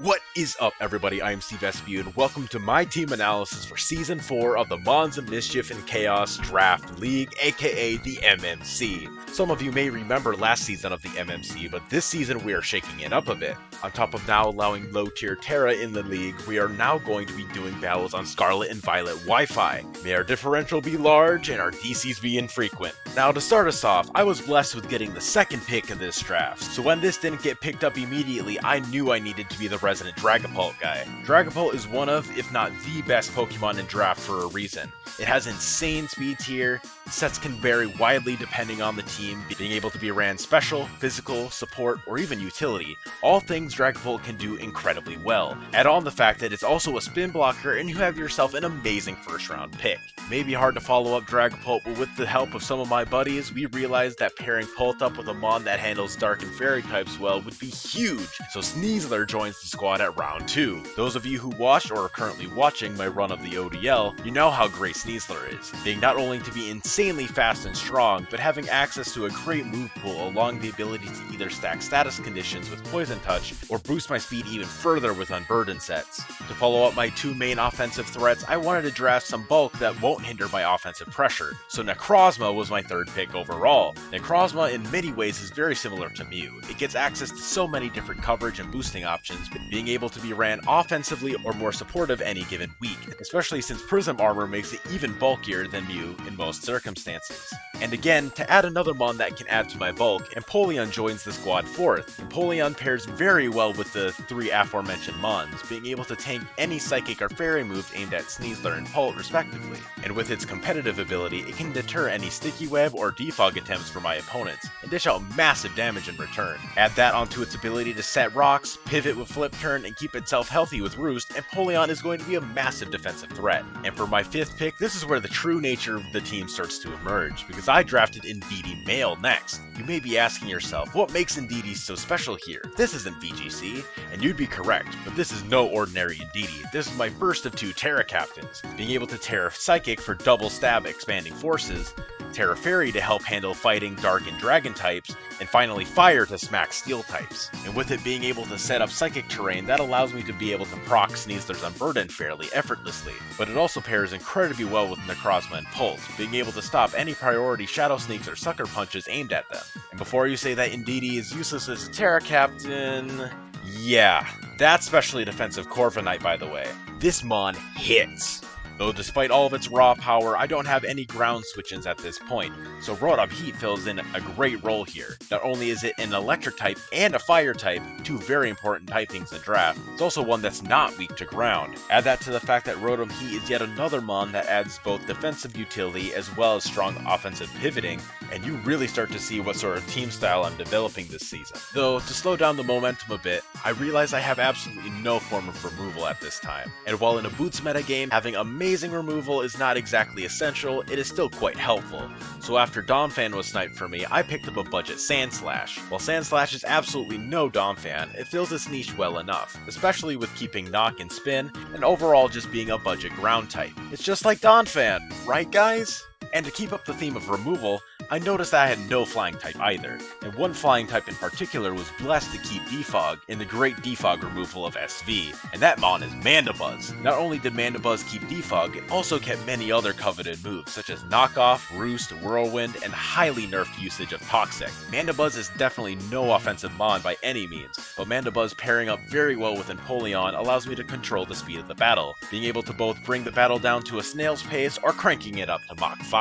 What is up, everybody? I am Steve SB, and welcome to my team analysis for Season 4 of the Mons of Mischief and Chaos Draft League, aka the MMC. Some of you may remember last season of the MMC, but this season we are shaking it up a bit. On top of now allowing low-tier Terra in the league, we are now going to be doing battles on Scarlet and Violet Wi-Fi. May our differential be large and our DCs be infrequent. Now to start us off, I was blessed with getting the second pick of this draft, so when this didn't get picked up immediately, I knew I needed to be the resident Dragapult guy. Dragapult is one of, if not the best Pokemon in draft for a reason. It has insane speed tier, sets can vary widely depending on the team, being able to be ran special, physical, support, or even utility, all things Dragapult can do incredibly well. Add on the fact that it's also a spin blocker and you have yourself an amazing first round pick. Maybe hard to follow up Dragapult, but with the help of some of my buddies, we realized that pairing Pult up with a Mon that handles Dark and Fairy types well would be huge, so Sneasler joins the squad at round 2. Those of you who watched or are currently watching my run of the ODL, you know how great Sneasler is, being not only to be insanely fast and strong, but having access to a great move pool along the ability to either stack status conditions with Poison Touch, or boost my speed even further with Unburden sets. To follow up my two main offensive threats, I wanted to draft some bulk that won't hinder my offensive pressure, so Necrozma was my third pick overall. Necrozma in many ways is very similar to Mew. It gets access to so many different coverage and boosting options, being able to be ran offensively or more supportive any given week, especially since Prism Armor makes it even bulkier than Mew in most circumstances. And again, to add another Mon that can add to my bulk, Empoleon joins the squad fourth. Empoleon pairs very well with the three aforementioned Mons, being able to tank any Psychic or Fairy moves aimed at Sneasler and Pult respectively. And with its competitive ability, it can deter any Sticky Web or Defog attempts for my opponents, and dish out massive damage in return. Add that onto its ability to set rocks, pivot with Flip Turn, and keep itself healthy with Roost, Empoleon is going to be a massive defensive threat. And for my fifth pick, this is where the true nature of the team starts to emerge, because I drafted Indeedee Male next. You may be asking yourself, what makes Indeedee so special here? This isn't VGC, and you'd be correct, but this is no ordinary Indeedee. This is my first of two Terra Captains, being able to Terra Psychic for double stab expanding forces, Terra Fairy to help handle fighting Dark and Dragon types, and finally Fire to smack Steel types. And with it being able to set up Psychic terrain, that allows me to be able to proc Sneasler's Unburden fairly effortlessly. But it also pairs incredibly well with Necrozma and Pult, being able to stop any priority Shadow Sneaks or Sucker Punches aimed at them. And before you say that Indeedee is useless as a Terra Captain, yeah, that's specially defensive Corviknight by the way. This Mon hits! Though despite all of its raw power, I don't have any ground switch-ins at this point, so Rotom Heat fills in a great role here. Not only is it an electric type and a fire type, two very important typings in draft, it's also one that's not weak to ground. Add that to the fact that Rotom Heat is yet another Mon that adds both defensive utility as well as strong offensive pivoting, and you really start to see what sort of team style I'm developing this season. Though, to slow down the momentum a bit, I realize I have absolutely no form of removal at this time, and while in a Boots metagame, having amazing removal is not exactly essential, it is still quite helpful. So after Donphan was sniped for me, I picked up a budget Sandslash. While Sandslash is absolutely no Donphan, it fills its niche well enough, especially with keeping Knock and Spin, and overall just being a budget ground type. It's just like Donphan, right guys? And to keep up the theme of removal, I noticed that I had no flying type either, and one flying type in particular was blessed to keep Defog in the great Defog removal of SV, and that Mon is Mandibuzz. Not only did Mandibuzz keep Defog, it also kept many other coveted moves such as Knockoff, Roost, Whirlwind, and highly nerfed usage of Toxic. Mandibuzz is definitely no offensive Mon by any means, but Mandibuzz pairing up very well with Empoleon allows me to control the speed of the battle, being able to both bring the battle down to a snail's pace or cranking it up to Mach 5.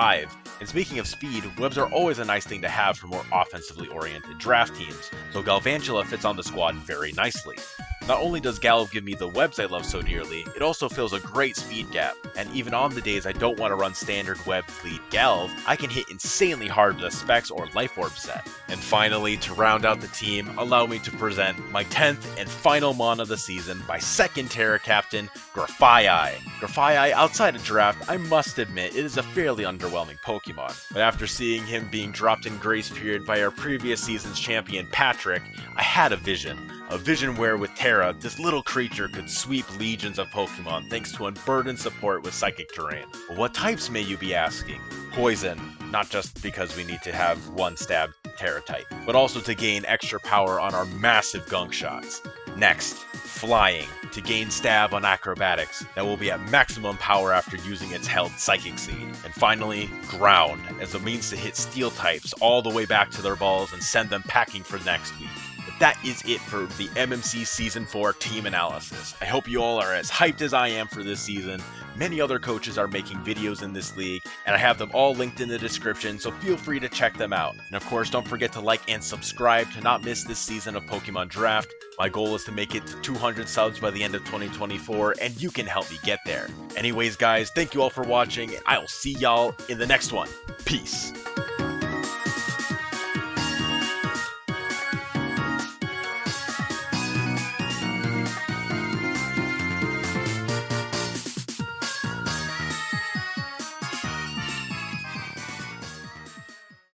And speaking of speed, webs are always a nice thing to have for more offensively oriented draft teams, so Galvantula fits on the squad very nicely. Not only does Galv give me the webs I love so dearly, it also fills a great speed gap, and even on the days I don't want to run standard web lead Galv, I can hit insanely hard with a Specs or Life Orb set. And finally, to round out the team, allow me to present my 10th and final Mon of the season, my second Terra Captain, Grafaiai. Grafaiai, outside of draft, I must admit, it is a fairly underwhelming Pokemon, but after seeing him being dropped in Grace Period by our previous season's champion Patrick, I had a vision. A vision where with Terra, this little creature could sweep legions of Pokemon thanks to unburdened support with Psychic terrain. What types may you be asking? Poison, not just because we need to have one stab Terra type, but also to gain extra power on our massive gunk shots. Next, Flying, to gain stab on acrobatics that will be at maximum power after using its held Psychic Seed. And finally, Ground, as a means to hit Steel types all the way back to their balls and send them packing for next week. But that is it for the MMC Season 4 team analysis. I hope you all are as hyped as I am for this season. Many other coaches are making videos in this league, and I have them all linked in the description, so feel free to check them out. And of course, don't forget to like and subscribe to not miss this season of Pokemon Draft. My goal is to make it to 200 subs by the end of 2024, and you can help me get there. Anyways guys, thank you all for watching, I'll see y'all in the next one. Peace.